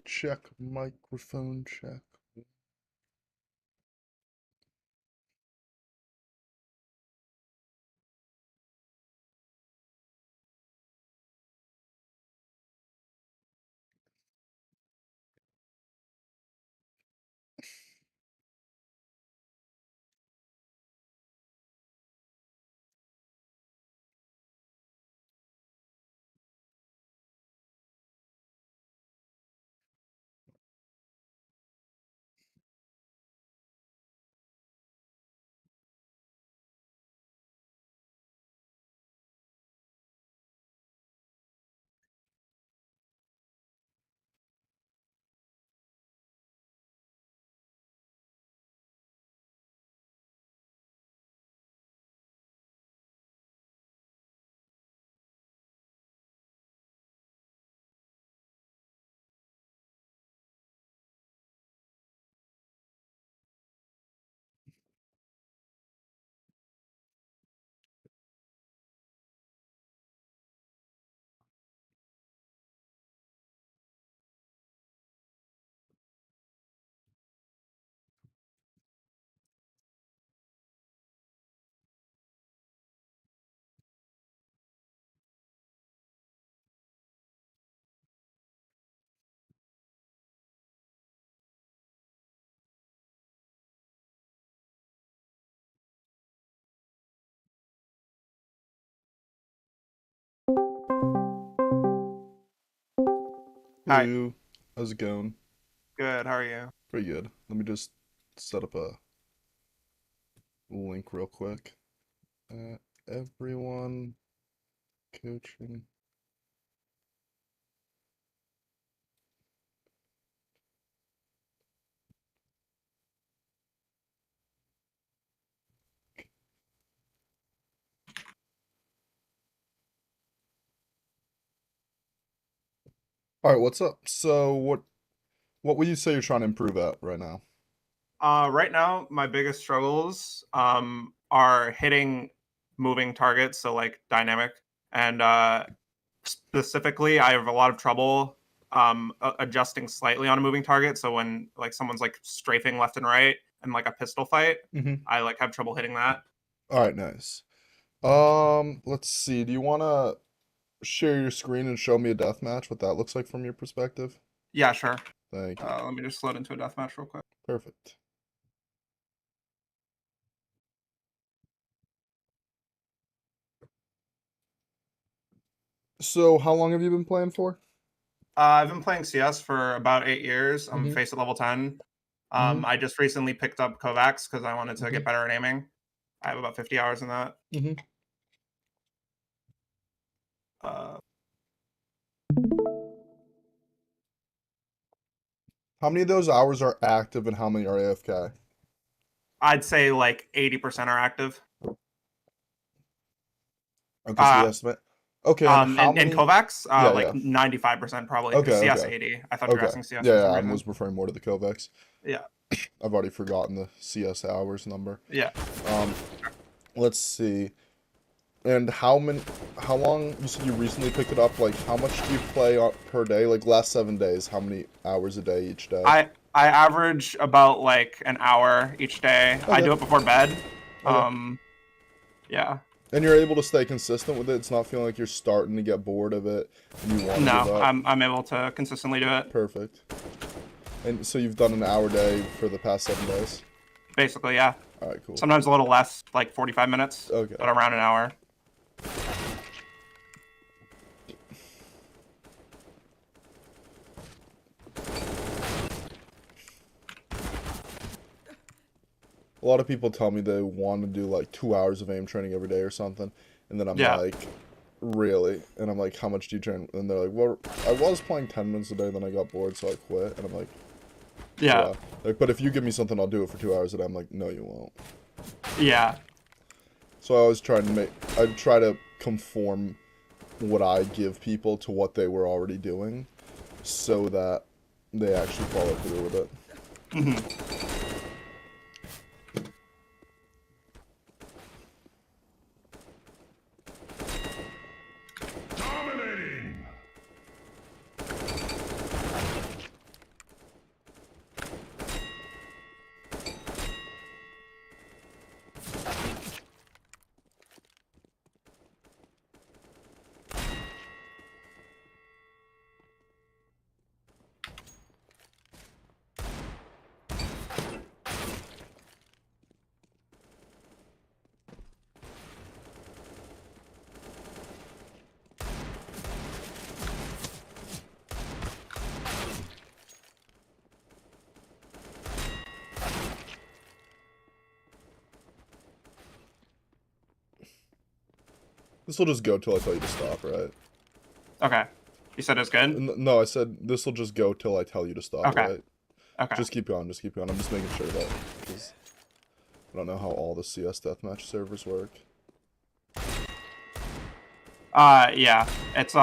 check, microphone check. Hi, Hello, how's it going? good. How are you? Pretty good. Let me just set up a link real quick. Everyone coaching. All right, what's up? So what would you say you're trying to improve at right now? Right now, my biggest struggles are hitting moving targets, so like dynamic, and specifically, I have a lot of trouble adjusting slightly on a moving target. So when like someone's like strafing left and right and like a pistol fight, Mm-hmm. I like have trouble hitting that. All right, nice. Let's see. Do you want to share your screen and show me a death match, what that looks like from your perspective? Yeah, sure. Thank you. Let me just load into a deathmatch real quick. Perfect. So, how long have you been playing for? I've been playing CS for about 8 years. I'm Mm-hmm. face at level 10. Mm-hmm. I just recently picked up Kovacs because I wanted to Mm-hmm. get better at aiming. I have about 50 hours in that. Mm-hmm. Uh, How many of those hours are active and how many are AFK? I'd say like 80% are active. Okay, so the Uh, estimate. Okay, and how in many? Kovacs, Yeah, like yeah. 95% probably. Okay, CS okay, 80. I thought you were okay. asking CS Yeah, for yeah. some I reason. was referring more to the Kovacs. Yeah, I've already forgotten the CS hours number. yeah. Um, let's see. And how many? How long? You said you recently picked it up. Like, how much do you play per day? Like, last 7 days, how many hours a day each day? I average about like an hour each day. I Okay, do it before bed. okay. Um, yeah. And you're able to stay consistent with it. It's not feeling like you're starting to get bored of it and you want to give No, up. I'm able to consistently do it. Perfect. And so you've done an hour day for the past 7 days. Basically, yeah. All right, cool. Sometimes a little less, like 45 minutes, Okay. but around an hour. A lot of people tell me they want to do like 2 hours of aim training every day or something, and then I'm Yeah, like, really? And I'm like, how much do you train? And they're like, well, I was playing 10 minutes a day, then I got bored, so I quit. And I'm like, yeah, yeah. Like, but if you give me something, I'll do it for 2 hours a day. I'm like, no, you won't. yeah, So I always try to I try to conform what I give people to what they were already doing, so that they actually follow through with it. hmm, Dominating! This will just go till I tell you to stop, right? Okay. You said it's good? No, I said this will just go till I tell you to stop, Okay. right? Okay. Just keep going, just keep going. I'm just making sure that, because I don't know how all the CS deathmatch servers work. Yeah. It's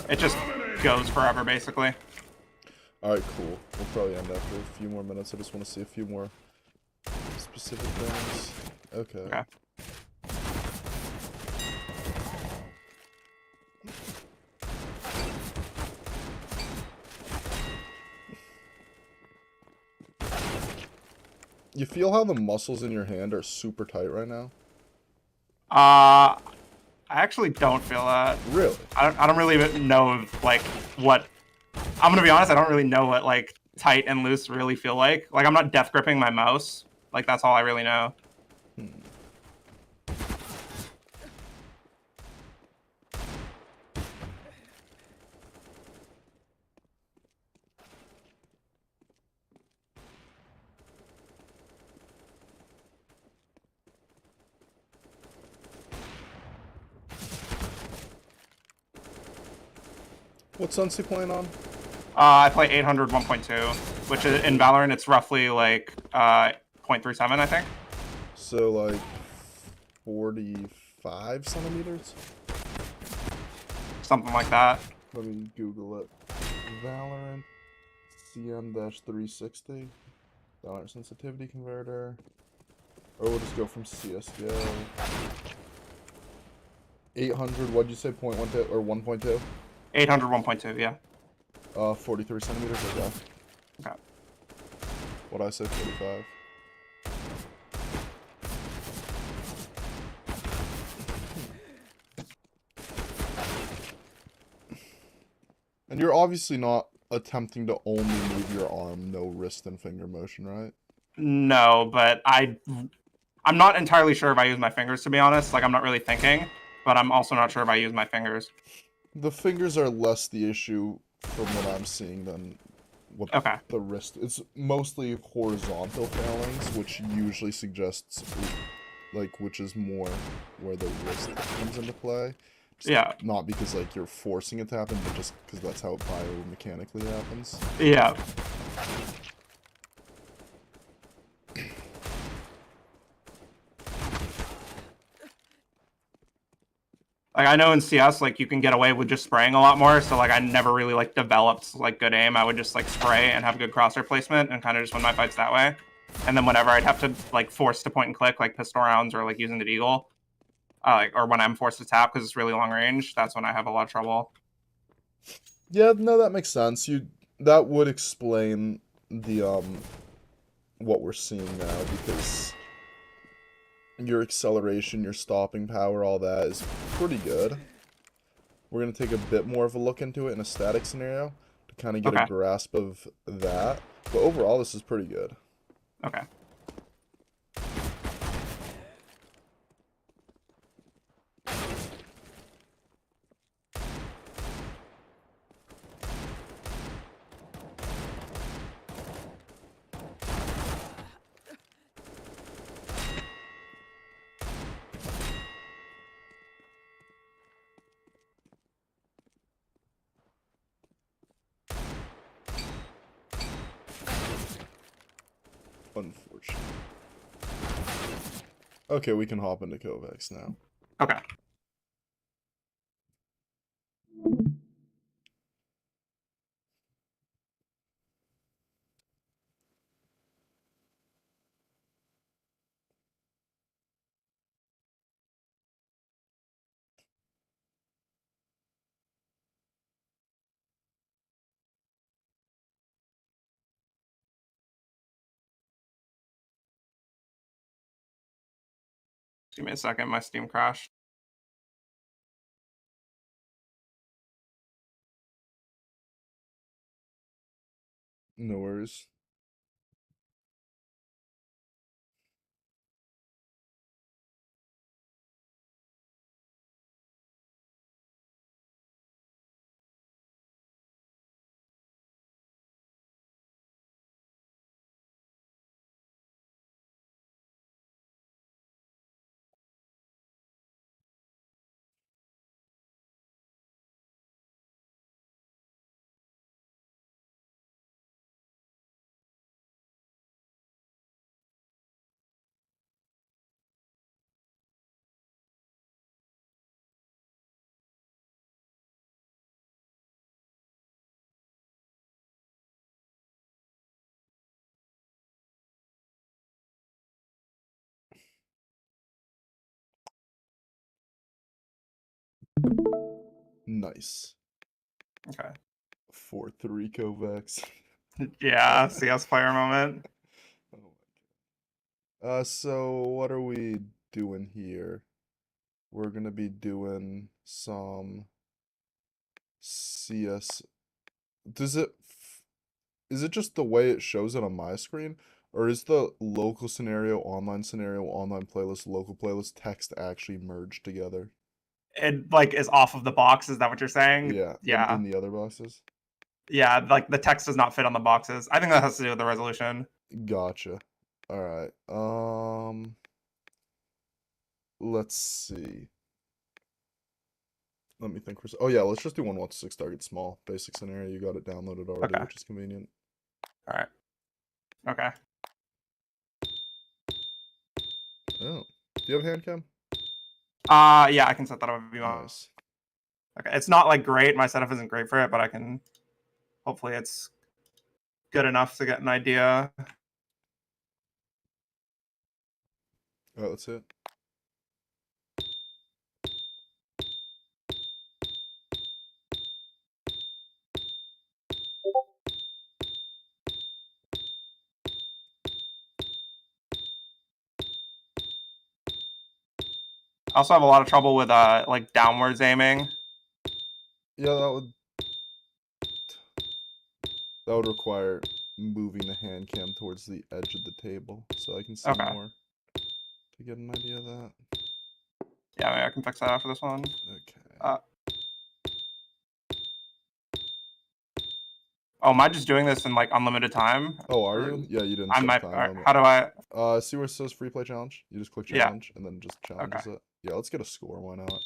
it just goes forever basically. Alright, cool. We'll probably end after a few more minutes. I just want to see a few more specific things. Okay. Okay. You feel how the muscles in your hand are super tight right now? I actually don't feel that. Really? I don't really know like what. I'm gonna be honest. I don't really know what like tight and loose really feel like. Like I'm not death gripping my mouse. Like that's all I really know. Hmm. What sense you playing on? I play 800 1.2, which is in Valorant. It's roughly like 0.37, I think. So like 45 centimeters? Something like that. Let me Google it. Valorant CM-360. Valorant sensitivity converter. Or we'll just go from CSGO. 800, what'd you say, 0.12 or 1.2? 800 1.2, yeah. 43 centimeters, okay. Okay. What'd I say, 45? And you're obviously not attempting to only move your arm, no wrist and finger motion, right? No, but I'm not entirely sure if I use my fingers, to be honest. Like I'm not really thinking, but I'm also not sure if I use my fingers. The fingers are less the issue from what I'm seeing than what Okay. the wrist. It's mostly horizontal phalanx, which usually suggests like which is more where the wrist comes into play. Just Yeah. not because like you're forcing it to happen, but just because that's how it biomechanically happens. Yeah. Like I know in CS, like you can get away with just spraying a lot more. So like I never really like developed like good aim. I would just like spray and have good crosshair placement and kind of just win my fights that way. And then whenever I'd have to like force to point and click, like pistol rounds or like using the deagle, like or when I'm forced to tap because it's really long range, that's when I have a lot of trouble. Yeah, no, that makes sense. That would explain the what we're seeing now because your acceleration, your stopping power, all that is pretty good. We're going to take a bit more of a look into it in a static scenario to kind of get a Okay. grasp of that. But overall, this is pretty good. Okay. Unfortunate. Okay, we can hop into Kovacs now. Okay. Give me a second. My Steam crashed. No worries. Nice. Okay. 4-3 Kovacs. Yeah, CS player moment. Oh my god. So what are we doing here? We're gonna be doing some CS. Is it just the way it shows it on my screen? Or is the local scenario, online playlist, local playlist text actually merged together? It like is off of the box. Is that what you're saying? Yeah, Yeah. in the other boxes? Yeah, like the text does not fit on the boxes. I think that has to do with the resolution. Gotcha. Alright. Let's see. Let me think for oh yeah, let's just do 1-1-6 target small. Basic scenario, you got it downloaded already, Okay. which is convenient. All right. Okay. Oh. Do you have hand cam? Yeah, I can set that up if you want. Nice. Okay. It's not like great. My setup isn't great for it, but I can hopefully it's good enough to get an idea. Alright, let's hit. I also have a lot of trouble with like downwards aiming. Yeah, that would require moving the hand cam towards the edge of the table so I can see Okay. more to get an idea of that. Yeah, maybe I can fix that after this one. Okay. Oh, am I just doing this in like unlimited time? Oh, are Or you? Yeah, you didn't I set a might. time limit. How do I? See where it says free play challenge? You just click Yeah. challenge and then just Okay. challenges it. Yeah, let's get a score, why not?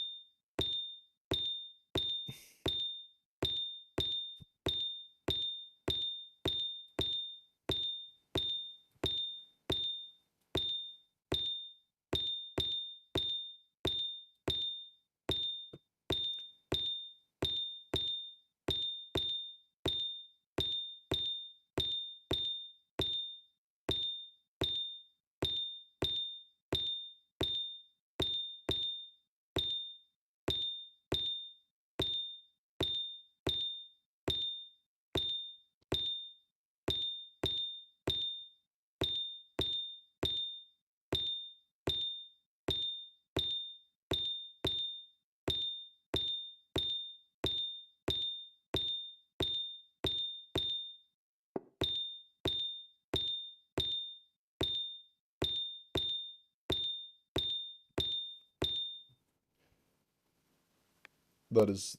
That is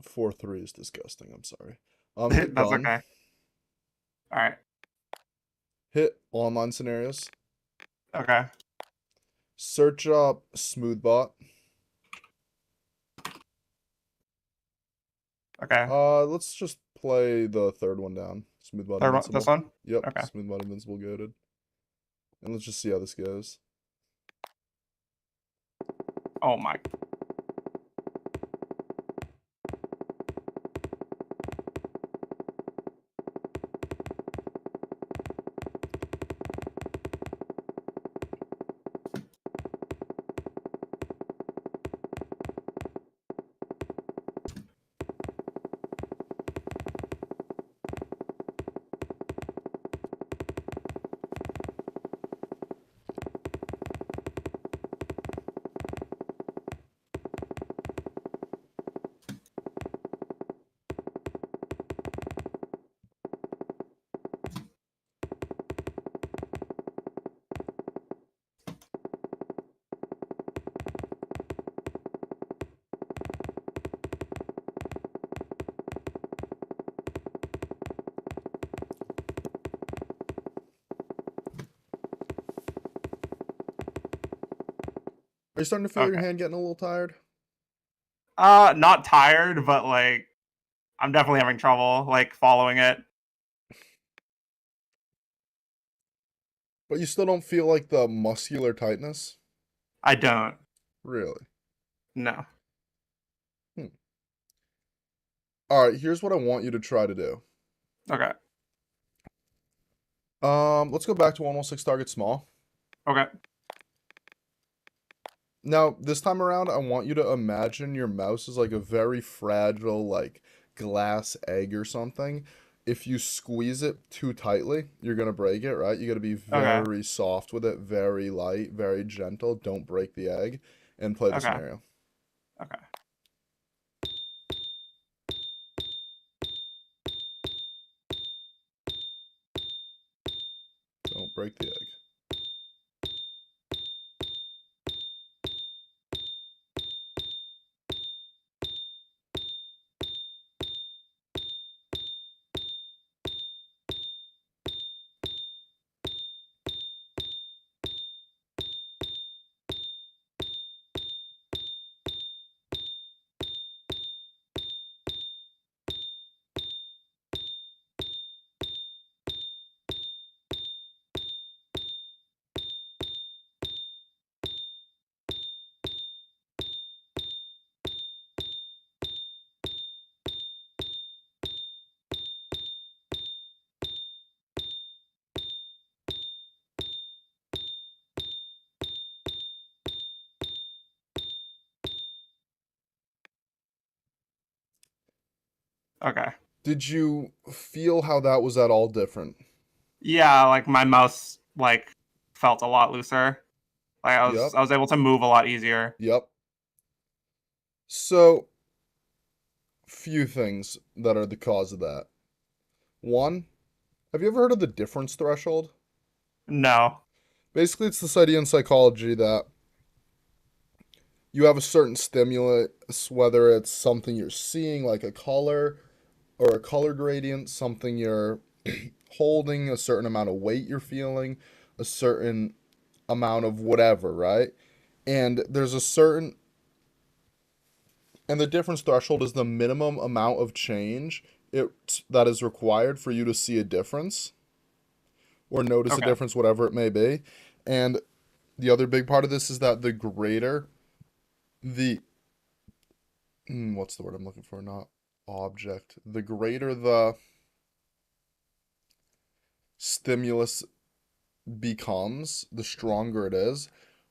4-3 is disgusting, I'm sorry. Hit That's done. okay. All right. Hit online scenarios. Okay. Search up Smoothbot. Okay. Let's just play the third one down. Smoothbot Third one, Invincible. this one? Yep, Okay. Smoothbot Invincible goated. And let's just see how this goes. Oh my. Are you starting to feel your Okay. hand getting a little tired? Not tired, but like I'm definitely having trouble like following it. But you still don't feel like the muscular tightness? I don't. Really? No. Alright, here's what I want you to try to do. Okay. Let's go back to 1-1-6 target small. Okay. Now, this time around, I want you to imagine your mouse is like a very fragile, like glass egg or something. If you squeeze it too tightly, you're gonna break it, right? You gotta be Okay. very soft with it, very light, very gentle. Don't break the egg, and play the Okay. scenario. Okay. Don't break the egg. Okay. Did you feel how that was at all different? Yeah, like my mouse like felt a lot looser. Like Yep. I was able to move a lot easier. Yep. So, few things that are the cause of that. One, have you ever heard of the difference threshold? No. Basically, it's this idea in psychology that you have a certain stimulus, whether it's something you're seeing, like a color or a color gradient, something you're holding, a certain amount of weight you're feeling, a certain amount of whatever, right? And there's a certain, and the difference threshold is the minimum amount of change that is required for you to see a difference or notice a Okay. difference, whatever it may be. And the other big part of this is that the greater the what's the word I'm looking for? Not object. The greater the stimulus becomes, the stronger it is,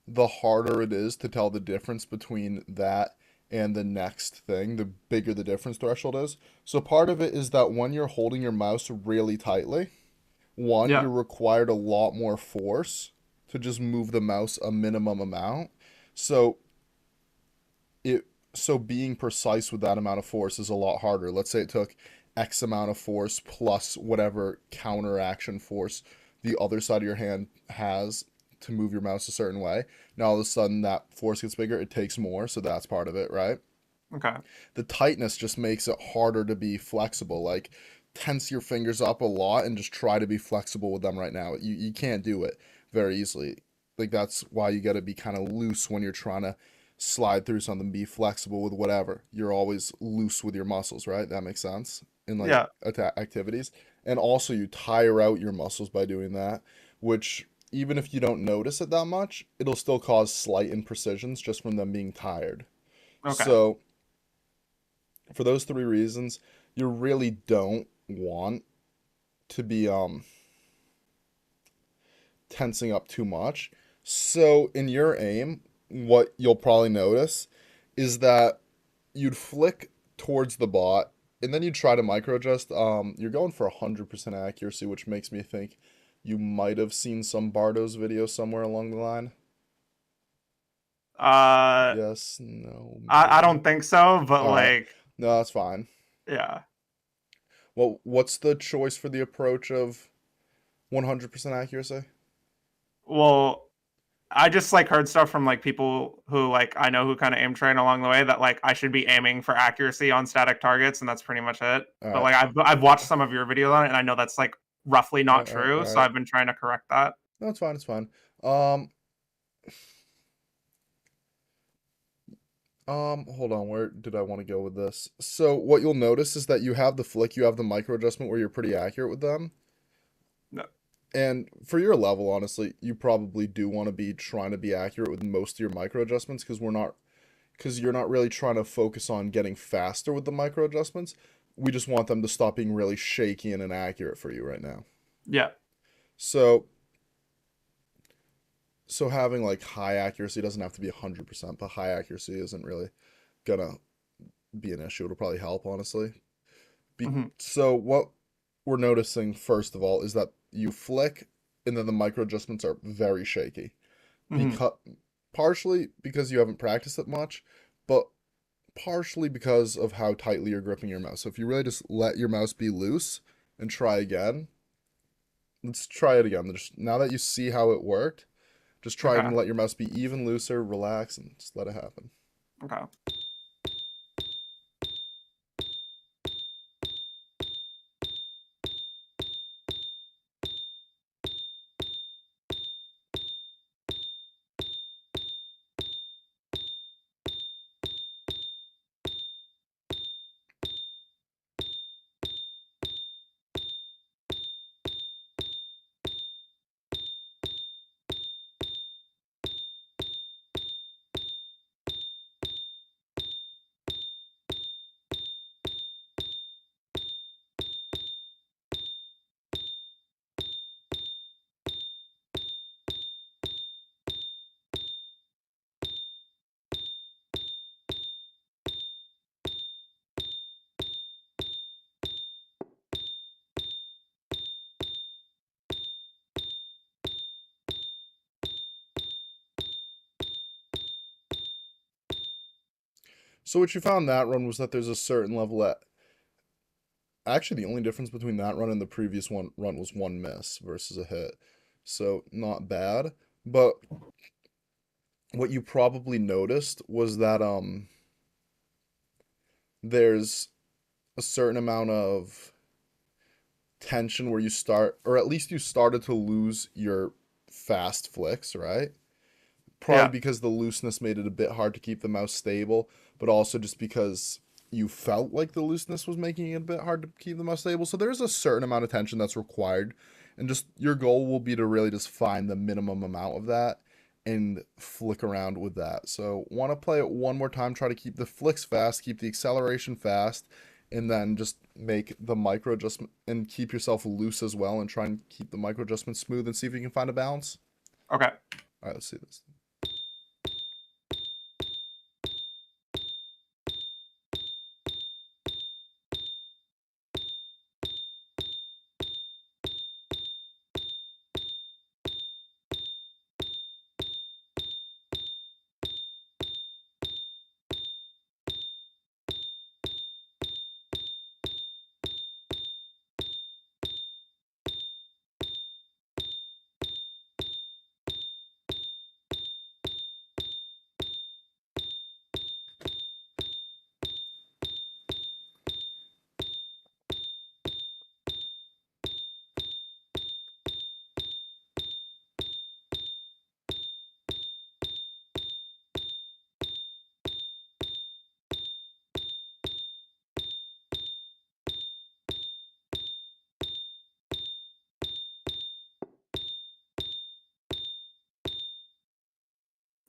the harder it is to tell the difference between that and the next thing, the bigger the difference threshold is. So part of it is that when you're holding your mouse really tightly, one, Yeah. you're required a lot more force to just move the mouse a minimum amount. So it so being precise with that amount of force is a lot harder. Let's say it took X amount of force plus whatever counteraction force the other side of your hand has to move your mouse a certain way. Now all of a sudden that force gets bigger, it takes more, so that's part of it, right? Okay. The tightness just makes it harder to be flexible. Like tense your fingers up a lot and just try to be flexible with them right now. You can't do it very easily. Like that's why you got to be kind of loose when you're trying to slide through something, be flexible with whatever. You're always loose with your muscles, right? That makes sense in like Yeah. activities. And also you tire out your muscles by doing that, which even if you don't notice it that much, it'll still cause slight imprecisions just from them being tired. Okay. So for those three reasons, you really don't want to be tensing up too much. So in your aim, what you'll probably notice is that you'd flick towards the bot and then you try to micro adjust. You're going for 100% accuracy, which makes me think you might have seen some Bardo's video somewhere along the line. Uh Yes, no, I maybe. don't think so, but All right. like No, that's fine. yeah. Well, what's the choice for the approach of 100% accuracy? Well, I just like heard stuff from like people who like I know who kind of aim train along the way that like I should be aiming for accuracy on static targets and that's pretty much it. All But right. like I've watched some of your videos on it and I know that's like roughly All not right, all right, true, all so right. I've been trying to correct that. No, it's fine. It's fine. Um, hold on. Where did I want to go with this? So what you'll notice is that you have the flick, you have the micro adjustment where you're pretty accurate with them. No. And for your level, honestly, you probably do want to be trying to be accurate with most of your micro adjustments because you're not really trying to focus on getting faster with the micro adjustments. We just want them to stop being really shaky and inaccurate for you right now. Yeah. So So having like high accuracy doesn't have to be 100%, but high accuracy isn't really gonna be an issue. It'll probably help, honestly. Hmm. So what we're noticing first of all is that you flick and then the micro adjustments are very shaky. Hmm. Because partially because you haven't practiced it much, but partially because of how tightly you're gripping your mouse. So if you really just let your mouse be loose and try again, let's try it again. Just now that you see how it worked, just try Okay. and let your mouse be even looser, relax, and just let it happen. Okay. So what you found that run was that there's a certain level at actually the only difference between that run and the previous one run was one miss versus a hit. So not bad. But what you probably noticed was that there's a certain amount of tension where you start or at least you started to lose your fast flicks, right? Probably Yeah. because the looseness made it a bit hard to keep the mouse stable, but also just because you felt like the looseness was making it a bit hard to keep the mouse stable. So there's a certain amount of tension that's required, and just your goal will be to really just find the minimum amount of that and flick around with that. So want to play it one more time, try to keep the flicks fast, keep the acceleration fast, and then just make the micro adjustment and keep yourself loose as well and try and keep the micro adjustment smooth and see if you can find a balance. Okay. All right, let's see this.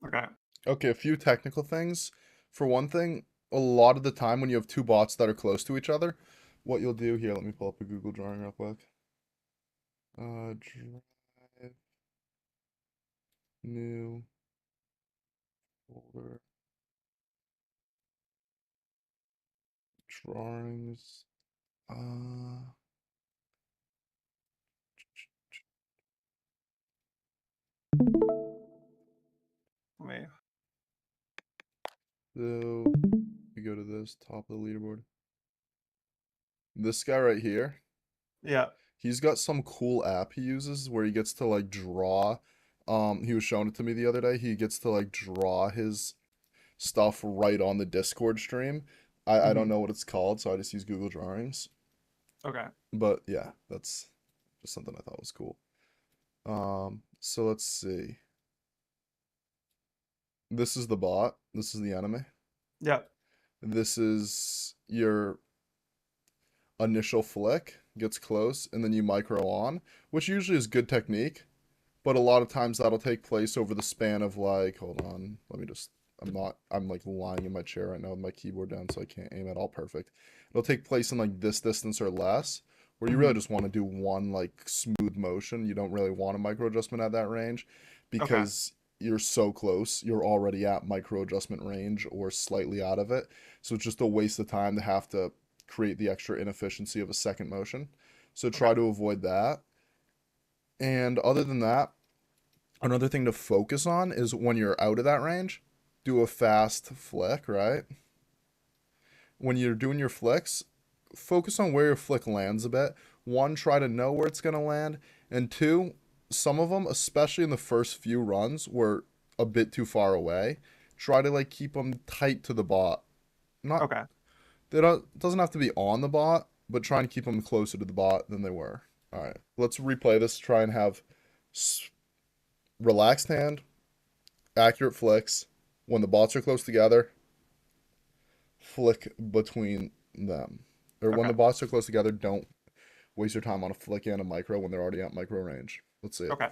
Okay. Okay, a few technical things. For one thing, a lot of the time when you have two bots that are close to each other, what you'll do here, let me pull up a Google drawing real quick. Drive, new folder, drawings. Uh, Let me. so we go to this top of the leaderboard. This guy right here, Yeah. he's got some cool app he uses where he gets to like draw. He was showing it to me the other day. He gets to like draw his stuff right on the Discord stream. I don't Hmm. know what it's called, so I just use Google Drawings. Okay. But yeah, that's just something I thought was cool. So let's see. This is the bot. This is the enemy. Yeah. This is your initial flick, gets close, and then you micro on, which usually is good technique, but a lot of times that'll take place over the span of like, hold on, let me just, I'm like lying in my chair right now with my keyboard down, so I can't aim at all perfect. It'll take place in like this distance or less, where you really Hmm. just want to do one like smooth motion. You don't really want a micro adjustment at that range. Okay. because you're so close. You're already at micro adjustment range or slightly out of it. So it's just a waste of time to have to create the extra inefficiency of a second motion. So Okay. try to avoid that. And other than that, another thing to focus on is when you're out of that range, do a fast flick, right? When you're doing your flicks, focus on where your flick lands a bit. One, try to know where it's going to land. And two, some of them, especially in the first few runs, were a bit too far away. Try to like keep them tight to the bot. Not Okay. they don't doesn't have to be on the bot, but try and keep them closer to the bot than they were. All right, let's replay this. Try and have relaxed hand, accurate flicks. When the bots are close together, flick between them. Or when Okay. the bots are close together, don't waste your time on a flick and a micro when they're already at micro range. Let's see it. Okay.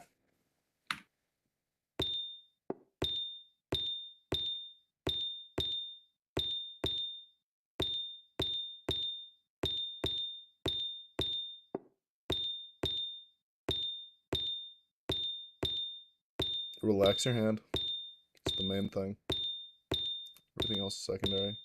Relax your hand. It's the main thing. Everything else is secondary.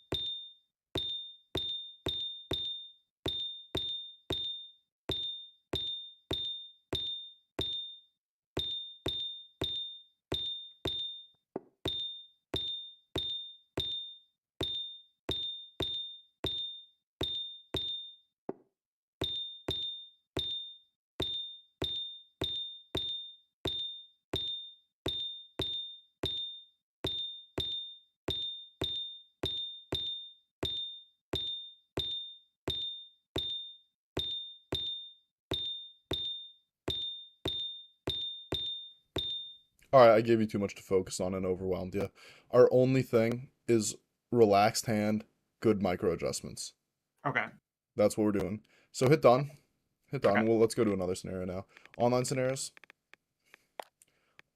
All right, I gave you too much to focus on and overwhelmed you. Our only thing is relaxed hand, good micro adjustments. Okay. That's what we're doing. So hit done. Hit Okay. done. Well, let's go to another scenario now. Online scenarios.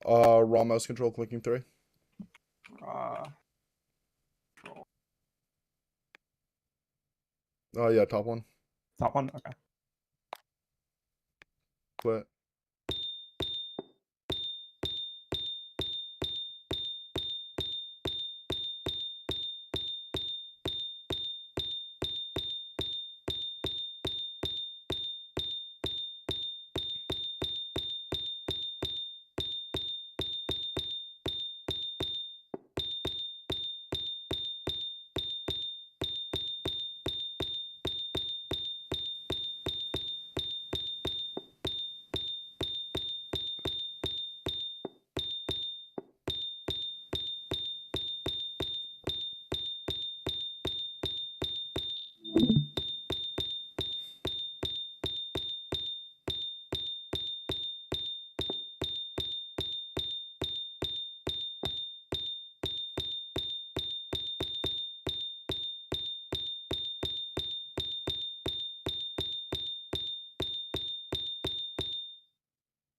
Raw mouse control clicking 3. Uh, Oh yeah, top one. Top one. Okay. Quit.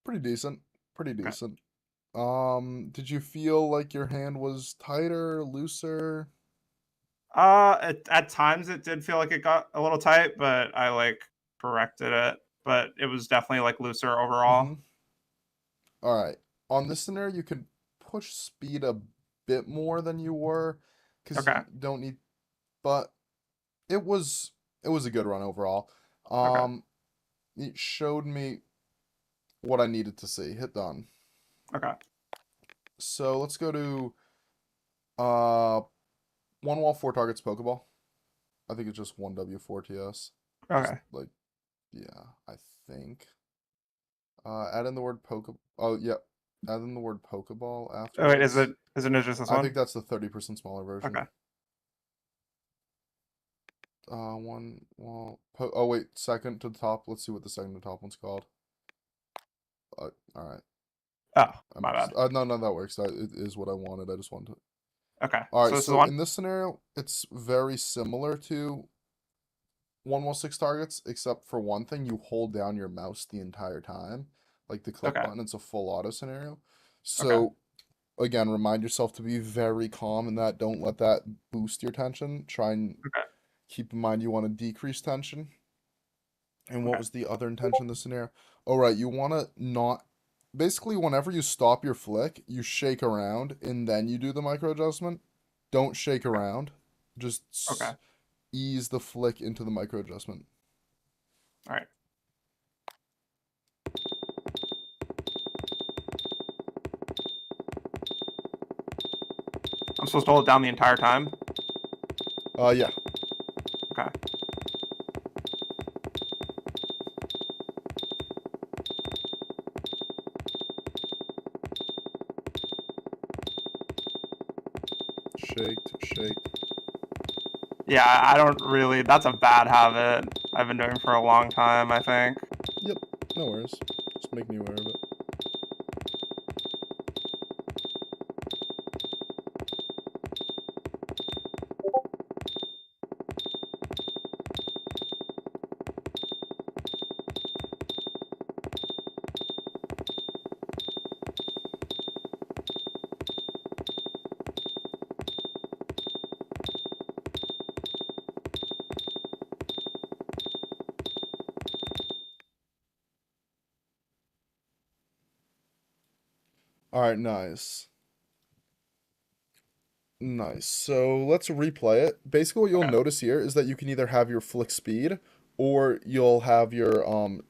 Pretty decent. Pretty Okay. decent. Did you feel like your hand was tighter, looser? At times it did feel like it got a little tight, but I like corrected it. But it was definitely like looser Mm-hmm. overall. All right. On this scenario, you could push speed a bit more than you were, because Okay. you don't need. But it was it was a good run overall. Okay. It showed me what I needed to see. Hit done. Okay. So let's go to uh one wall, four targets, Pokeball. I think it's just one W4 TS. Just Okay. like yeah, I think. Add in the word Poke. Oh yeah, add in the word Pokeball Oh wait, is afterwards. it just this I one? think that's the 30% smaller version. Okay. One wall. Oh wait, second to the top. Let's see what the second to the top one's called. All right. Oh, I my mixed. bad. No, that works. That it is what I wanted. I just wanted to. Okay. All So right. this is So one? in this scenario, it's very similar to one wall six targets, except for one thing, you hold down your mouse the entire time, like the click Okay. button. It's a full auto scenario. Okay. So again, remind yourself to be very calm in that. Don't let that boost your tension. Try and Okay. keep in mind you want to decrease tension. And what Okay. was the other intention of the scenario? Oh, right. You want to not basically whenever you stop your flick, you shake around and then you do the micro adjustment. Don't shake around. Just Okay. ease the flick into the micro adjustment. All right. I'm supposed to hold it down the entire time? Yeah. Okay. Shaked. Yeah, I don't really. That's a bad habit I've been doing for a long time, I think. Yep. No worries. Just make me aware of it. All right, nice. Nice. So let's replay it. Basically, what you'll Okay. notice here is that you can either have your flick speed, or you'll have your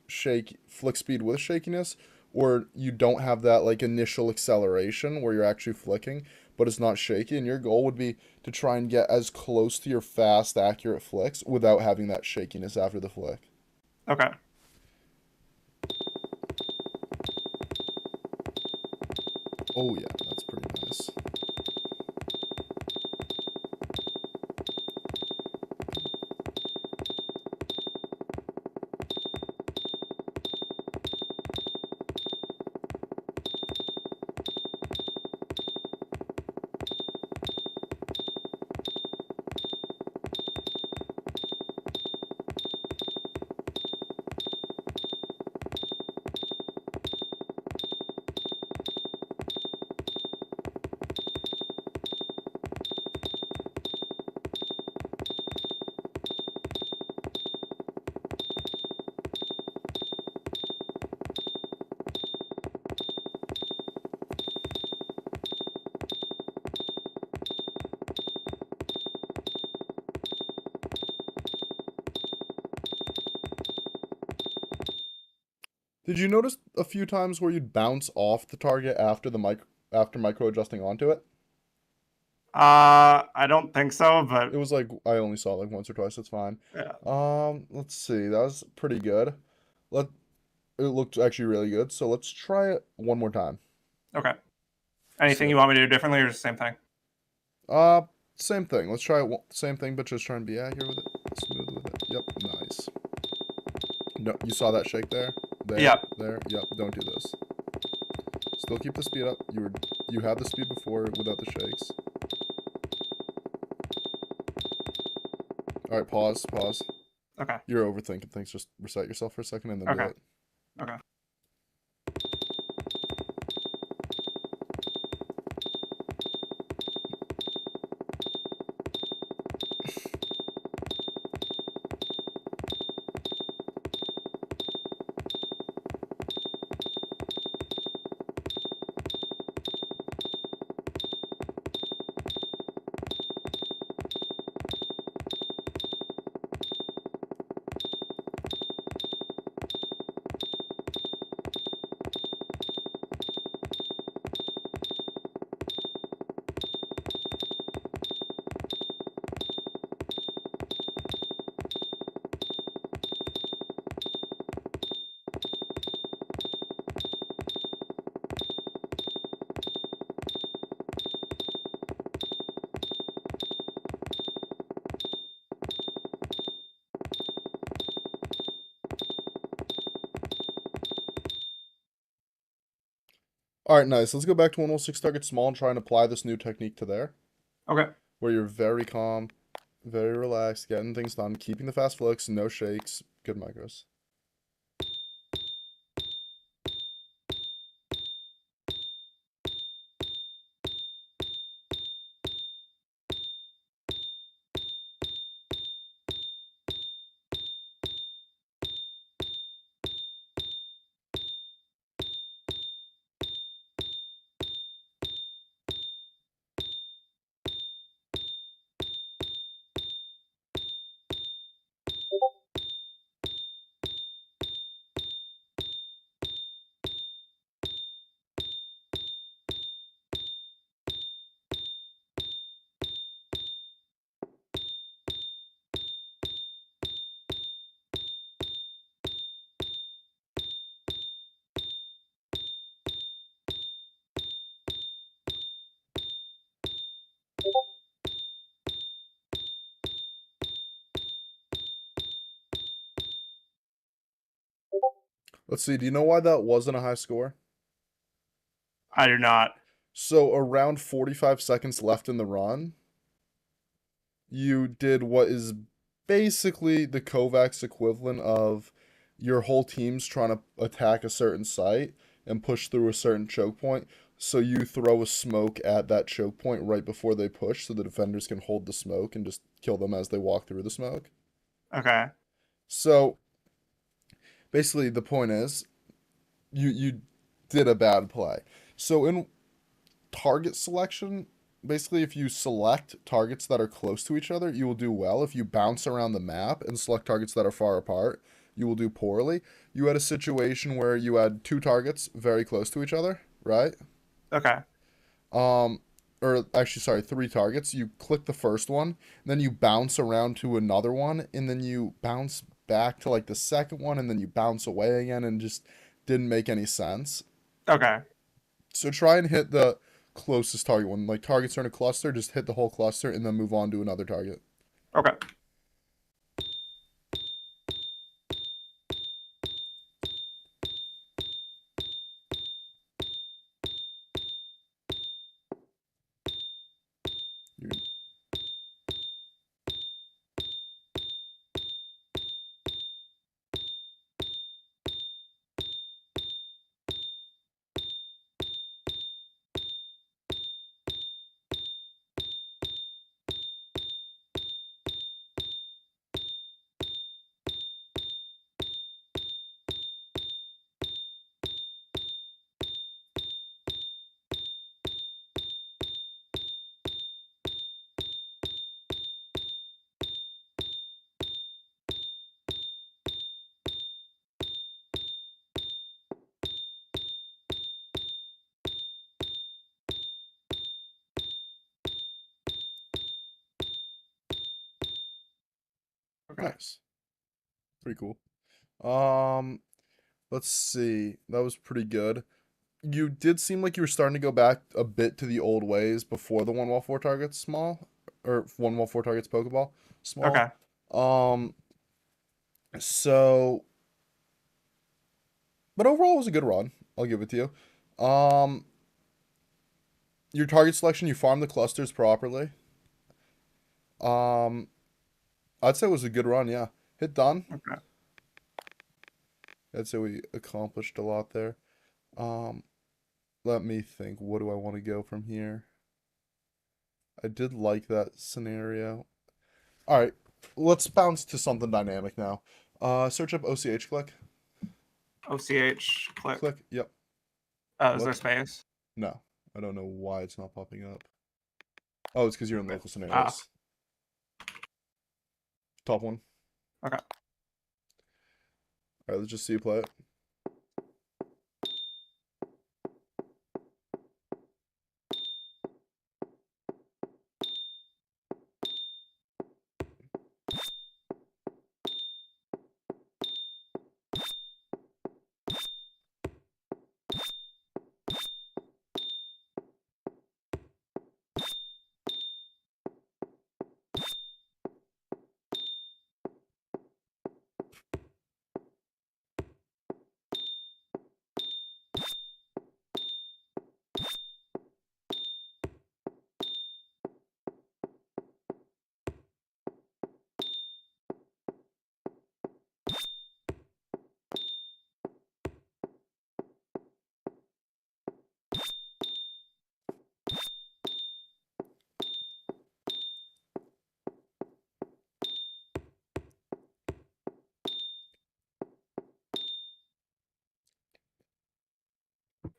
flick speed with shakiness, or you don't have that like initial acceleration where you're actually flicking, but it's not shaky. And your goal would be to try and get as close to your fast, accurate flicks without having that shakiness after the flick. Okay. Oh yeah, that's pretty nice. Did you notice a few times where you'd bounce off the target after micro adjusting onto it? I don't think so, but It was like I only saw it like once or twice. That's fine. yeah. Let's see. That was pretty good. Let It looked actually really good. So let's try it one more time. Okay. Anything you So, want me to do differently, or just the same thing? uh, same thing. Let's try it. Same thing, but just try and be accurate with it, smooth with it. Yep, nice. No, you saw that shake there, Yeah. there. Yep. Don't do this. Still keep the speed up. You had the speed before without the shakes. All right, pause. Okay. You're overthinking things. Just reset yourself for a second and then do Okay. it. Okay. All right, nice. Let's go back to 106 target small and try and apply this new technique to there, Okay. where you're very calm, very relaxed, getting things done, keeping the fast flicks, no shakes, good micros. Let's see. Do you know why that wasn't a high score? I do not. So around 45 seconds left in the run, you did what is basically the Kovacs equivalent of your whole team's trying to attack a certain site and push through a certain choke point. So you throw a smoke at that choke point right before they push so the defenders can hold the smoke and just kill them as they walk through the smoke. Okay. So basically the point is you did a bad play. So in target selection, basically if you select targets that are close to each other, you will do well. If you bounce around the map and select targets that are far apart, you will do poorly. You had a situation where you had two targets very close to each other, right? Okay. Um or actually sorry, three targets. You click the first one, then you bounce around to another one, and then you bounce back to like the second one, and then you bounce away again, and just didn't make any sense. Okay. So try and hit the closest target one. Like targets are in a cluster, just hit the whole cluster and then move on to another target. Okay. You- Okay. Nice. Pretty cool. Um, let's see. That was pretty good. You did seem like you were starting to go back a bit to the old ways before the one wall four targets small, or one wall four targets Pokeball small. Okay. Um, so, but overall it was a good run. I'll give it to you. Your target selection, you farmed the clusters properly. Um, I'd say it was a good run, yeah. Hit done. Okay. I'd say we accomplished a lot there. Um, let me think. What do I want to go from here? I did like that scenario. All right, let's bounce to something dynamic now. Search up OCH click. OCH click. Click. Yep. Is there What? space? No, I don't know why it's not popping up. Oh, it's because you're in local Ah. scenarios. Top one. Okay. All right, let's just see you play it.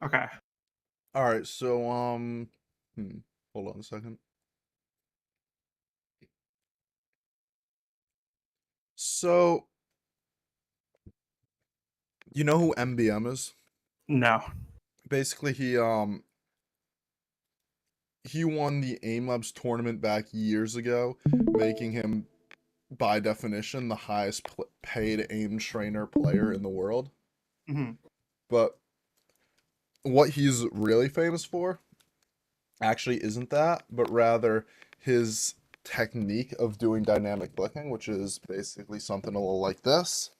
Okay. All right, so hold on a second. So you know who MBM is? No. Basically, he won the Aim Labs tournament back years ago, making him by definition the highest paid aim trainer player in the world. Hmm. But what he's really famous for actually isn't that, but rather his technique of doing dynamic blicking, which is basically something a little like this,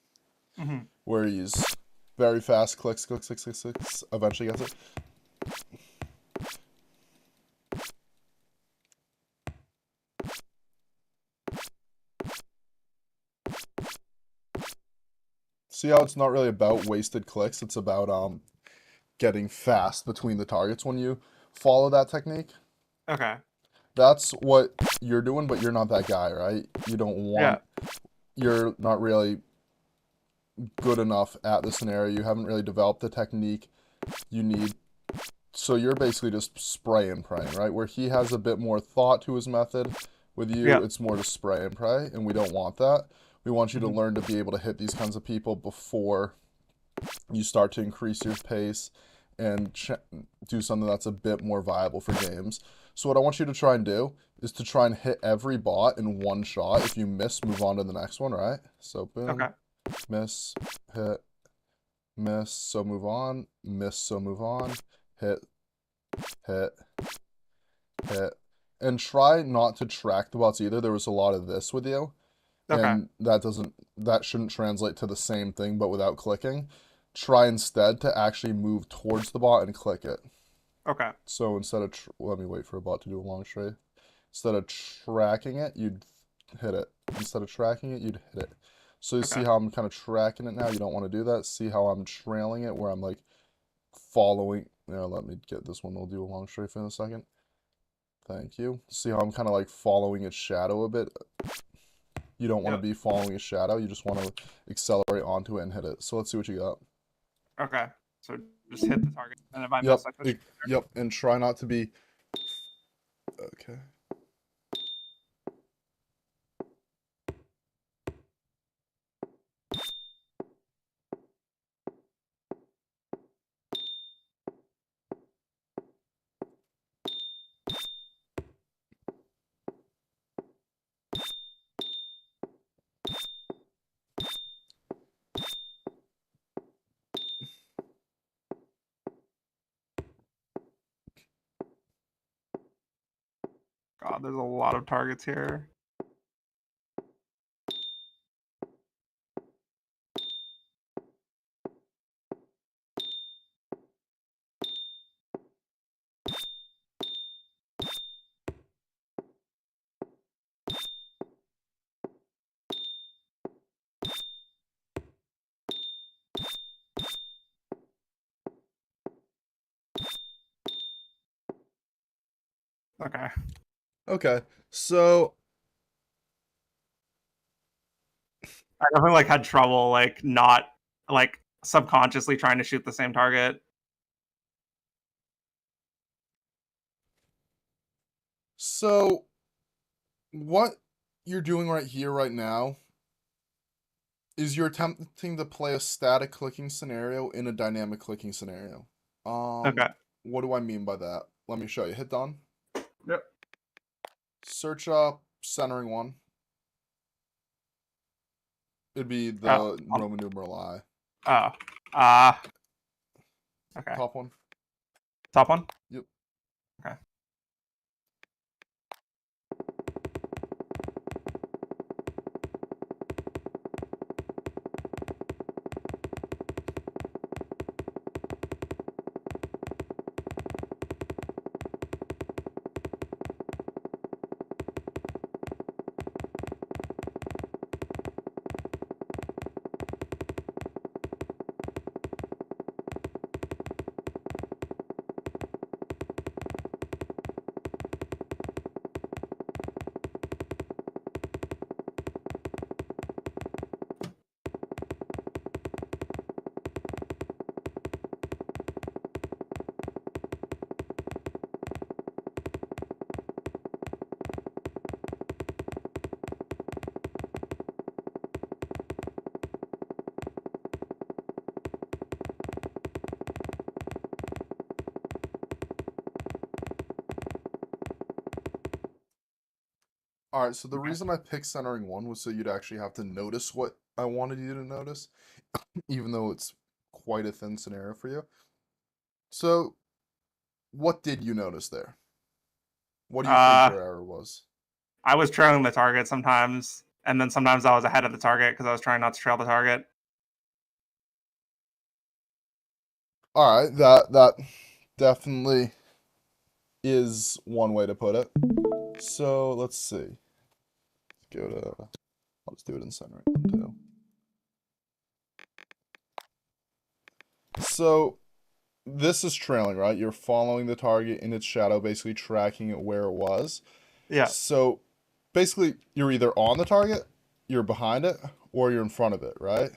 Hmm. where he's Very fast, clicks, clicks, clicks, clicks, clicks. Eventually gets it. See how it's not really about wasted clicks, it's about getting fast between the targets when you follow that technique. Okay. That's what you're doing, but you're not that guy, right? Yeah. You're not really good enough at the scenario. You haven't really developed the technique you need. So you're basically just spray and praying, right? Where he has a bit more thought to his method. With you, Yeah. it's more to spray and pray, and we don't want that. We want you to Mhm. learn to be able to hit these kinds of people before you start to increase your pace and do something that's a bit more viable for games. So what I want you to try and do is to try and hit every bot in one shot. If you miss, move on to the next one, right? So boom, Okay. miss, hit, miss, so move on, miss, so move on, hit, hit, hit. And try not to track the bots either. There was a lot of this with you, Okay. and that shouldn't translate to the same thing but without clicking. Try instead to actually move towards the bot and click it. Okay. So instead of let me wait for a bot to do a long strafe. Instead of tracking it, you'd hit it. Instead of tracking it, you'd hit it. So you see Okay. how I'm kind of tracking it now? You don't want to do that. See how I'm trailing it where I'm like following. Let me get this one. We'll do a long strafe in a second. Thank you. See how I'm kind of like following its shadow a bit? You don't want to Yep. be following a shadow. You just want to accelerate onto it and hit it. So let's see what you got. Okay. So just hit the target, and if I Yep. miss, I push. Yep. And try not to be. Okay. God, there's a lot of targets here. Okay. Okay. So I definitely like had trouble like not like subconsciously trying to shoot the same target. so what you're doing right here, right now, is you're attempting to play a static clicking scenario in a dynamic clicking scenario. Okay. What do I mean by that? Let me show you. Hit done. Yep. Search up centering one. It'd be Oh. the Roman numeral I. Oh. Ah. Okay. Top one. Top one. Yep. Okay. All right. So the Okay. reason I picked centering one was so you'd actually have to notice what I wanted you to notice, even though it's quite a thin scenario for you. So, what did you notice there? What do you think Uh, your error was? I was trailing the target sometimes, and then sometimes I was ahead of the target because I was trying not to trail the target. All right, that definitely is one way to put it. So let's see. Go to. I'll just do it in center too. So this is trailing, right? You're following the target in its shadow, basically tracking it where it was. Yeah. So basically, you're either on the target, you're behind it, or you're in front of it, right?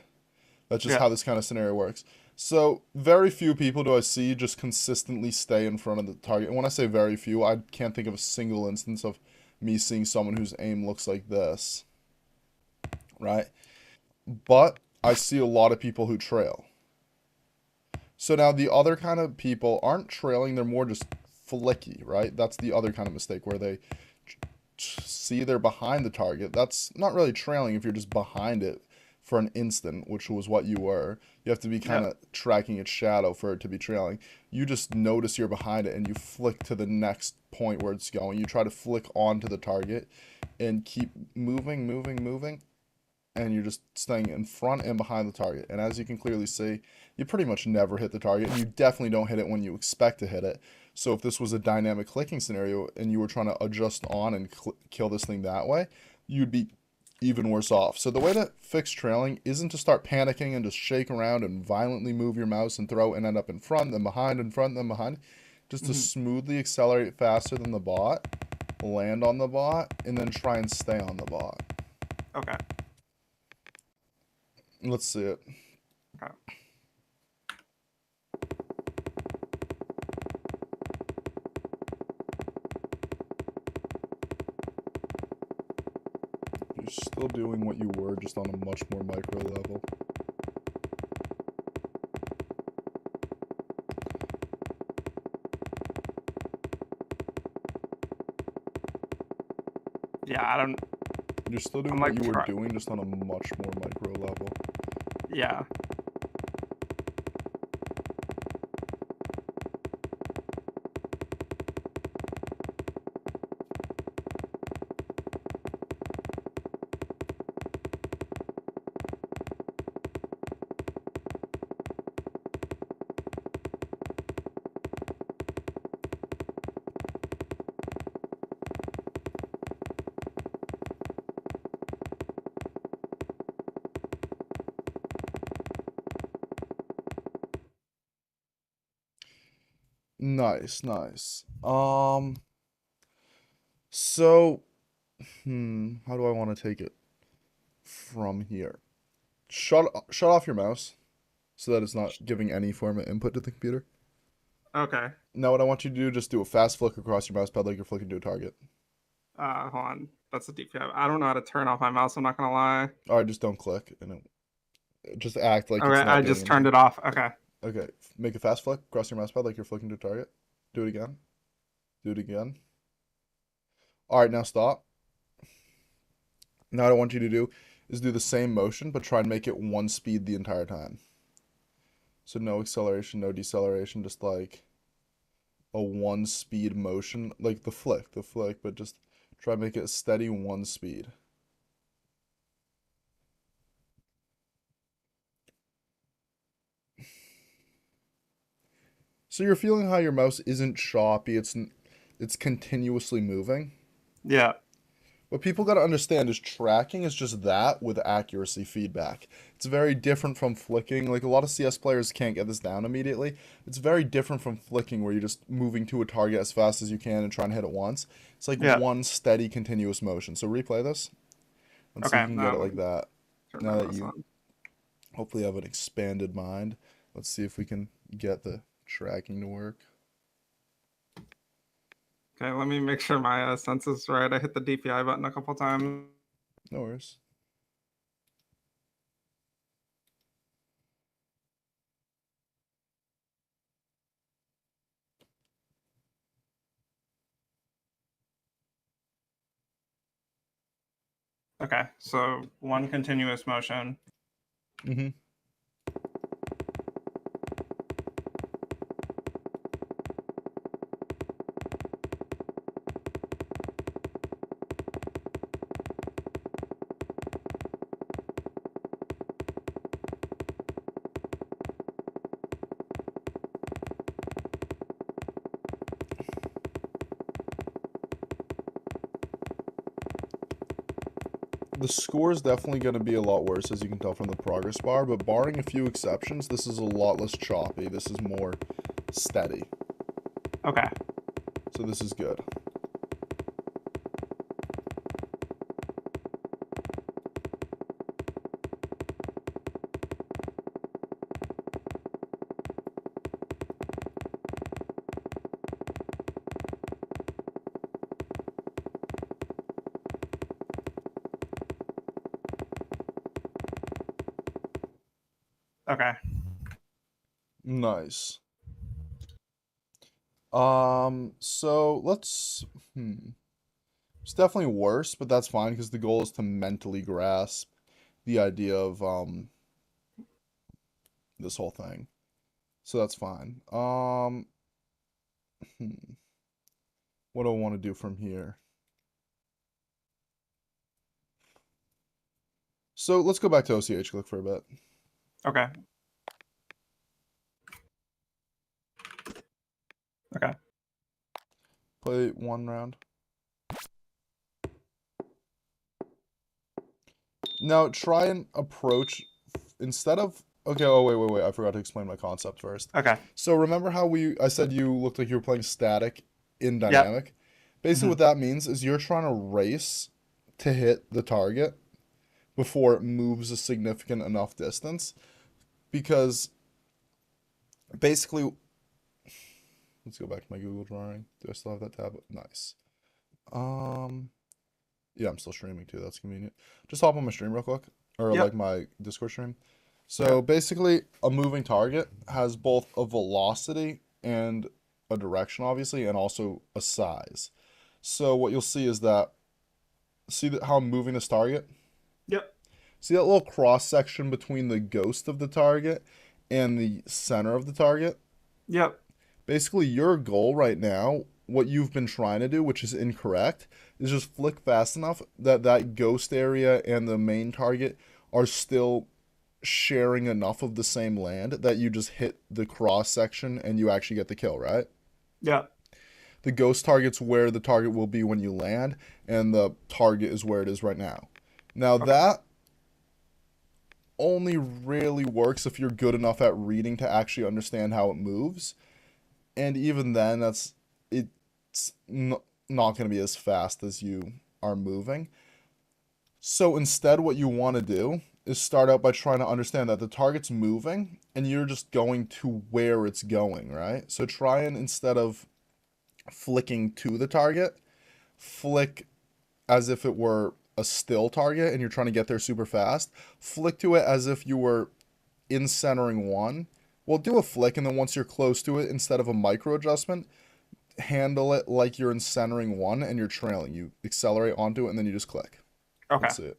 That's just Yeah. how this kind of scenario works. So very few people do I see just consistently stay in front of the target. And when I say very few, I can't think of a single instance of me seeing someone whose aim looks like this, right? But I see a lot of people who trail. So now the other kind of people aren't trailing, they're more just flicky, right? That's the other kind of mistake where they see they're behind the target. That's not really trailing if you're just behind it for an instant, which was what you were. You have to be kind Yeah. of tracking its shadow for it to be trailing. You just notice you're behind it and you flick to the next point where it's going. You try to flick onto the target and keep moving, moving, moving, and you're just staying in front and behind the target. And as you can clearly see, you pretty much never hit the target, and you definitely don't hit it when you expect to hit it. So if this was a dynamic clicking scenario and you were trying to adjust on and kill this thing that way, you'd be even worse off. So the way to fix trailing isn't to start panicking and just shake around and violently move your mouse and throw and end up in front, then behind, in front, then behind. Just to Hmm. smoothly accelerate faster than the bot, land on the bot, and then try and stay on the bot. Okay. Let's see it. Okay. You're still doing what you were, just on a much more micro level. Yeah. I don't. You're still doing I'm what like you were try. doing, just on a much more micro level. Yeah. Nice, nice. So, how do I want to take it from here? Shut off your mouse so that it's not giving any form of input to the computer. Okay. Now, what I want you to do, just do a fast flick across your mouse pad like you're flicking to a target. Hold on. That's a DPI. I don't know how to turn off my mouse. I'm not gonna lie. All right, just don't click, and just act like it's Okay. I not doing just turned anything. it off. Okay. Okay, make a fast flick across your mouse pad like you're flicking to a target. Do it again. Do it again. All right, now stop. Now what I want you to do is do the same motion, but try and make it one speed the entire time. So no acceleration, no deceleration, just like a one speed motion, like the flick, but just try and make it a steady one speed. So you're feeling how your mouse isn't choppy, it's continuously moving. Yeah. What people got to understand is tracking is just that with accuracy feedback. It's very different from flicking. Like a lot of CS players can't get this down immediately. It's very different from flicking where you're just moving to a target as fast as you can and trying to hit it once. It's like Yeah. one steady continuous motion. So replay this and see if Okay. you can get it Now like that. turn my Now that mouse you on. hopefully have an expanded mind, let's see if we can get the tracking to work. Okay. Let me make sure my sense is right. I hit the DPI button a couple times. No worries. Okay. So one continuous motion. Mm-hmm. The score is definitely going to be a lot worse, as you can tell from the progress bar, but barring a few exceptions, this is a lot less choppy. This is more steady. Okay. So this is good. Okay. Nice. So let's, it's definitely worse, but that's fine because the goal is to mentally grasp the idea of, this whole thing. So that's fine. What do I want to do from here? So let's go back to OCH click for a bit. Okay. Okay. Play one round. Now try and approach instead of okay, oh wait, I forgot to explain my concept first. Okay. So remember how I said you looked like you were playing static in Yep. dynamic? Basically Mhm. what that means is you're trying to race to hit the target before it moves a significant enough distance because basically let's go back to my Google drawing. Do I still have that tab? Nice. Yeah, I'm still streaming too. That's convenient. Just hop on my stream real quick, or like Yep. my Discord stream. So Okay. basically, a moving target has both a velocity and a direction, obviously, and also a size. So what you'll see is that, how I'm moving this target? Yep. See that little cross section between the ghost of the target and the center of the target? Yep. Basically, your goal right now, what you've been trying to do, which is incorrect, is just flick fast enough that that ghost area and the main target are still sharing enough of the same land that you just hit the cross section and you actually get the kill, right? Yep. The ghost target's where the target will be when you land, and the target is where it is right now. Now, Okay. that only really works if you're good enough at reading to actually understand how it moves. And even then, it's not going to be as fast as you are moving. So instead, what you want to do is start out by trying to understand that the target's moving and you're just going to where it's going, right? So try and instead of flicking to the target, flick as if it were a still target and you're trying to get there super fast. Flick to it as if you were in centering one. Well, do a flick, and then once you're close to it, instead of a micro adjustment, handle it like you're in centering one and you're trailing. You accelerate onto it, and then you just click. Okay. Let's see it.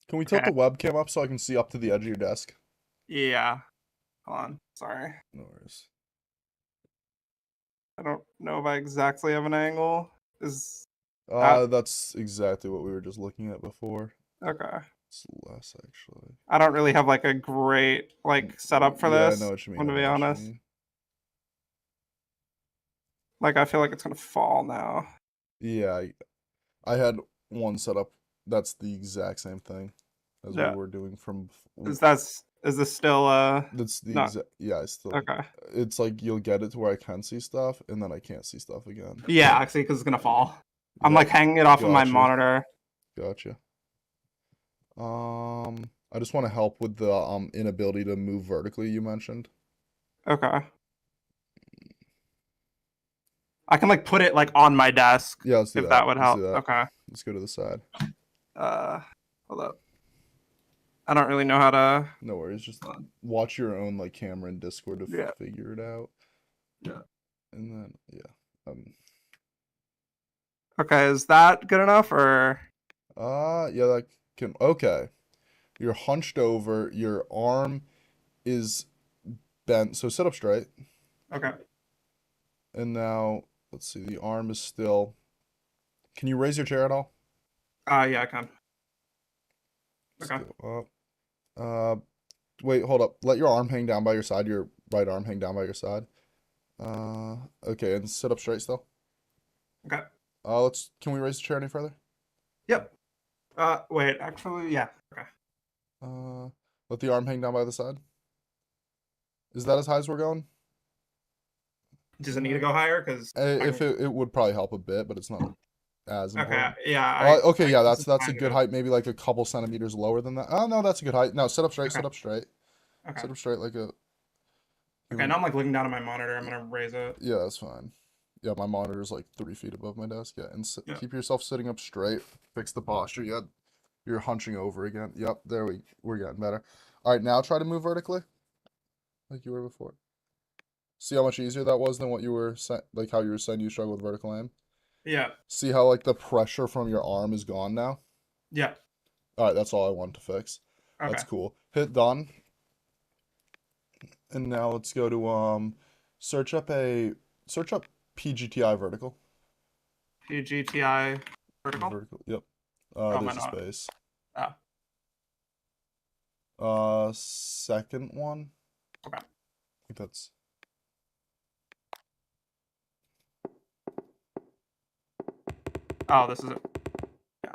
Can we tilt Okay. the webcam up so I can see up to the edge of your desk? Yeah. Hold on. Sorry. No worries. I don't know if I exactly have an angle. Is that That's exactly what we were just looking at before. okay? It's less, actually. I don't really have like a great like setup for Yeah, I this. know what you mean. I'm I gonna be know what you honest. mean. Like I feel like it's gonna fall now. Yeah, I had one setup that's the exact same thing as we Yeah. were doing from. Is this still That's the not exact. Yeah, I still. okay? It's like you'll get it to where I can see stuff, and then I can't see stuff again. Yeah, actually, because it's gonna fall. I'm Yep. like hanging it off of my Gotcha. monitor. Gotcha. I just want to help with the inability to move vertically you mentioned. Okay. I can like put it like on my desk Yeah, let's do if that. that would Let's do help. that. Okay. Let's go to the side. Hold up. I don't really know how to. No worries. Just Hold on. watch your own like camera in Discord to Yeah. figure it out. Yeah. And then yeah. Okay, is that good enough or? Yeah, that can okay. You're hunched over, your arm is bent, so sit up straight. Okay. And now let's see, the arm is still. Can you raise your chair at all? Yeah, I can. Okay. Still up. Wait, hold up. Let your arm hang down by your side, your right arm hang down by your side. Uh, okay, and sit up straight still. Okay. Can we raise the chair any further? Yep. Wait, actually, yeah. Okay. Uh, let the arm hang down by the side. Is that as high as we're going? Does it need to go higher? Because If it would probably help a bit, but it's not as okay, important. yeah. Okay, yeah, This is that's a fine, good yeah. height, maybe like a couple centimeters lower than that. Oh no, that's a good height. No, sit up straight, Okay. sit up straight. Okay. Sit up straight like a Okay. Now I'm like looking down at my monitor. I'm gonna raise it. Yeah, that's fine. Yeah, my monitor is like 3 feet above my desk. Yeah, and Yeah. keep yourself sitting up straight. Fix the posture. Yeah, you're hunching over again. Yep, we're getting better. All right, now try to move vertically, like you were before. See how much easier that was than what you were like how you were saying you struggle with vertical aim. Yeah. See how like the pressure from your arm is gone now. Yeah. All right, that's all I wanted to fix. Okay. That's cool. Hit done, and now let's go to search up PGTI vertical. PGTI vertical. Vertical. Yep. Oh, am I There's a not? space. Ah. Second one. Okay. I think that's. Oh, this is it. Yeah.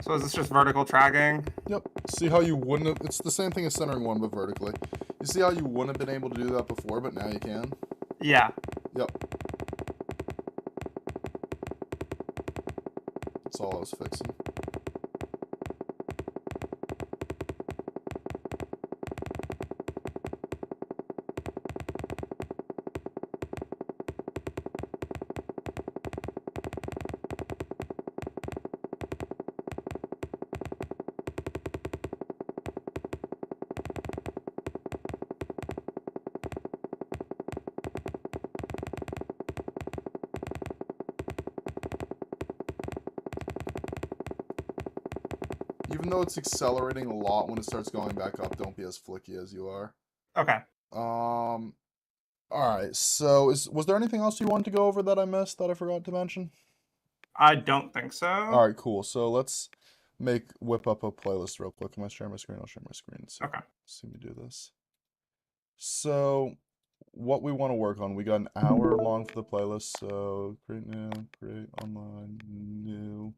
So is this just vertical tracking? Yep. See how you wouldn't have. It's the same thing as centering one, but vertically. You see how you wouldn't have been able to do that before, but now you can? Yeah. Yep. That's all I was fixing. Even though it's accelerating a lot when it starts going back up, don't be as flicky as you are. Okay. All right. So was there anything else you wanted to go over that I missed that I forgot to mention? I don't think so. All right, cool. So let's whip up a playlist real quick. Am I sharing my screen? I'll share my screen. So Okay. see me do this. So what we want to work on, we got an hour long for the playlist. So create new, create online, new.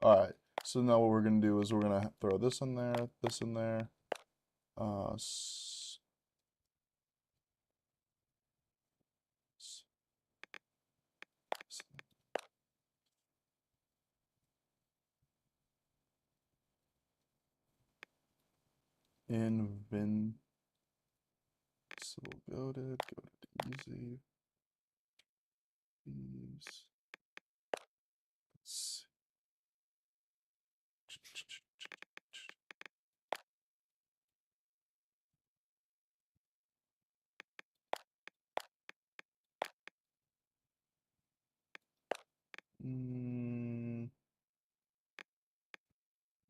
All right. So now what we're gonna do is we're gonna throw this in there, this in there. Uh, s- s- s- Invincible goaded, easy. These. s- Mm,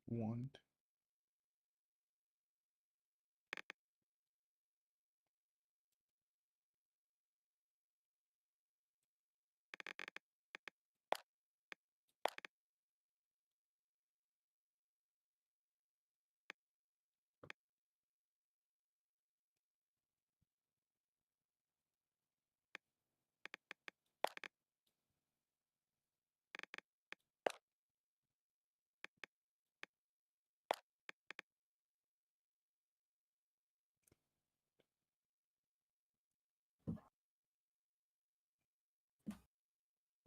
one,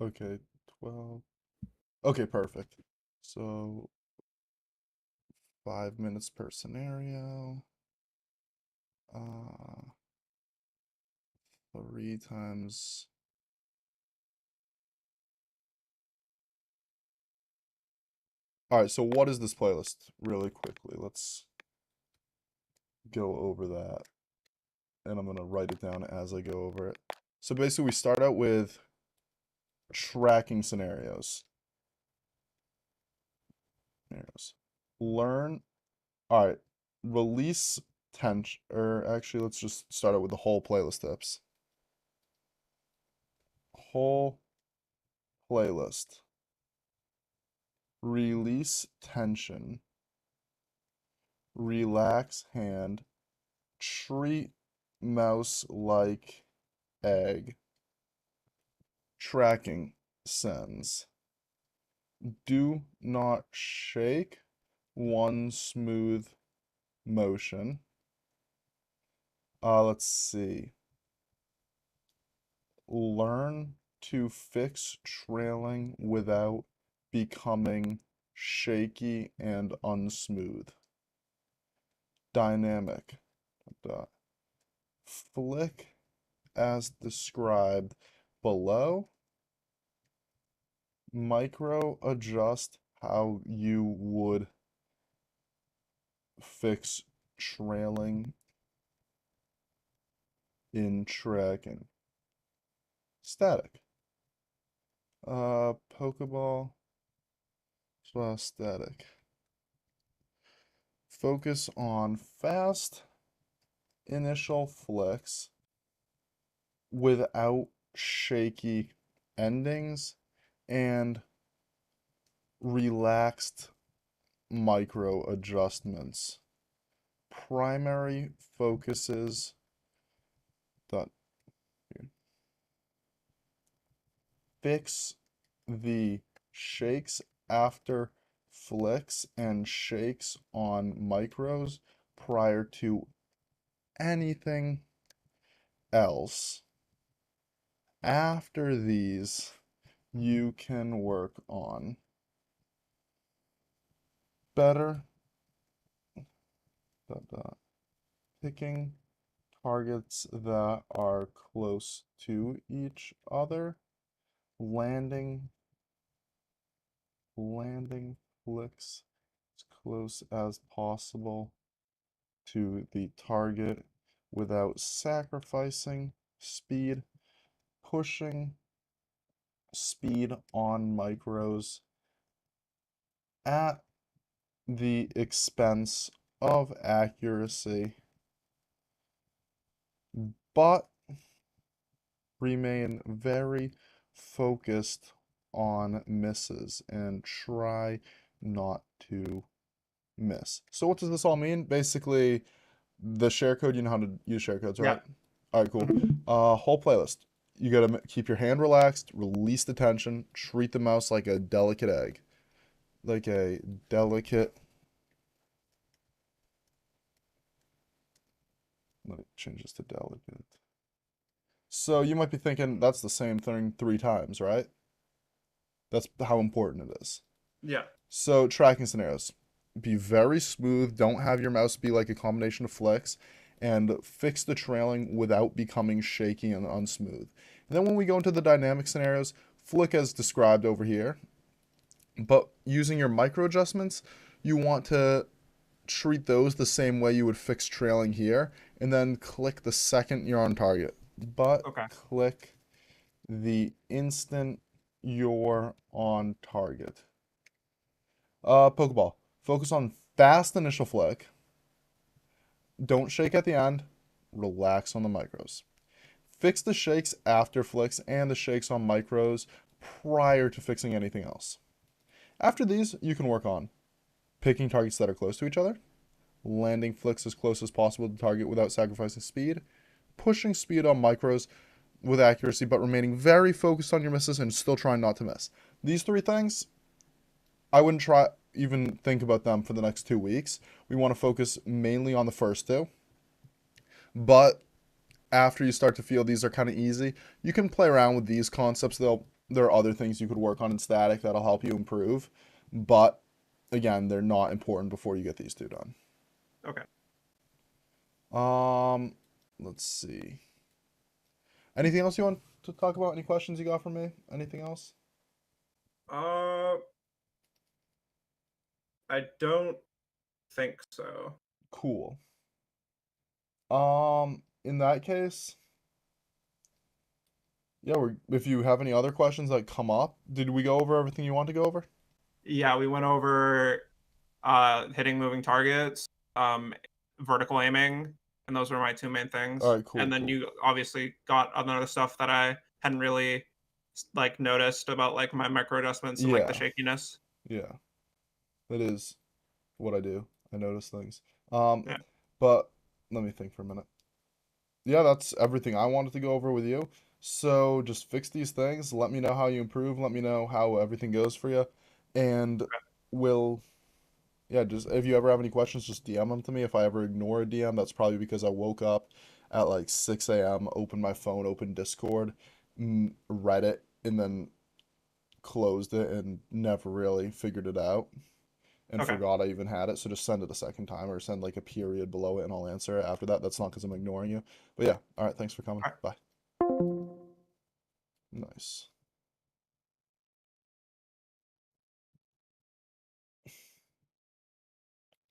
Okay, 12. Okay, perfect. So 5 minutes per scenario. Uh, 3 times. All right, so what is this playlist? Really quickly, let's go over that. And I'm gonna write it down as I go over it. So basically, we start out with tracking scenarios. Learn. All right, release tension. Or actually, let's just start out with the whole playlist tips. Whole playlist. Release tension. Relax hand. Treat mouse like egg. Tracking sends. Do not shake. One smooth motion. Let's see. Learn to fix trailing without becoming shaky and unsmooth. Dynamic. Flick as described below. Micro adjust how you would fix trailing in tracking. Static. Pokeball plus static. Focus on fast initial flicks without shaky endings and relaxed micro adjustments. Primary focuses that fix the shakes after flicks and shakes on micros prior to anything else. After these, you can work on better picking targets that are close to each other, landing flicks as close as possible to the target without sacrificing speed, pushing speed on micros at the expense of accuracy, but remain very focused on misses and try not to miss. So what does this all mean? Basically, the share code, you know how to use share codes, Yeah. right? All right, cool. Whole playlist. You gotta keep your hand relaxed, release the tension, treat the mouse like a delicate egg. Like a delicate. Let me change this to delicate. So you might be thinking that's the same thing 3 times, right? That's how important it is. Yeah. So tracking scenarios. Be very smooth. Don't have your mouse be like a combination of flicks. And fix the trailing without becoming shaky and unsmooth. And then when we go into the dynamic scenarios, flick as described over here. But using your micro adjustments, you want to treat those the same way you would fix trailing here. And then click the second you're on target. But Okay. click the instant you're on target. Pokeball. Focus on fast initial flick. Don't shake at the end. Relax on the micros. Fix the shakes after flicks and the shakes on micros prior to fixing anything else. After these, you can work on picking targets that are close to each other, landing flicks as close as possible to the target without sacrificing speed, pushing speed on micros with accuracy but remaining very focused on your misses and still trying not to miss. These 3 things, I wouldn't try even think about them for the next 2 weeks. We want to focus mainly on the first two. But after you start to feel these are kind of easy, you can play around with these concepts. They'll there are other things you could work on in static that'll help you improve, but again, they're not important before you get these two done. Okay. Let's see. Anything else you want to talk about? Any questions you got for me? Anything else? Uh, I don't think so. Cool. In that case, yeah, if you have any other questions that come up, did we go over everything you want to go over? Yeah, we went over hitting moving targets, vertical aiming, and those were my two main All things. right, cool, And then cool. you obviously got other stuff that I hadn't really like noticed about like my micro adjustments and like the Yeah, shakiness. yeah. That is what I do. I notice things. Um, Yeah. but let me think for a minute. Yeah, that's everything I wanted to go over with you. So just fix these things. Let me know how you improve. Let me know how everything goes for you. And we'll, yeah, just if you ever have any questions, just DM them to me. If I ever ignore a DM, that's probably because I woke up at like 6 a.m., opened my phone, opened Discord, read it, and then closed it and never really figured it out and Okay. forgot I even had it. So just send it a second time or send like a period below it and I'll answer it after that. That's not because I'm ignoring you. But yeah, all right, thanks for coming. All right. Bye. Nice.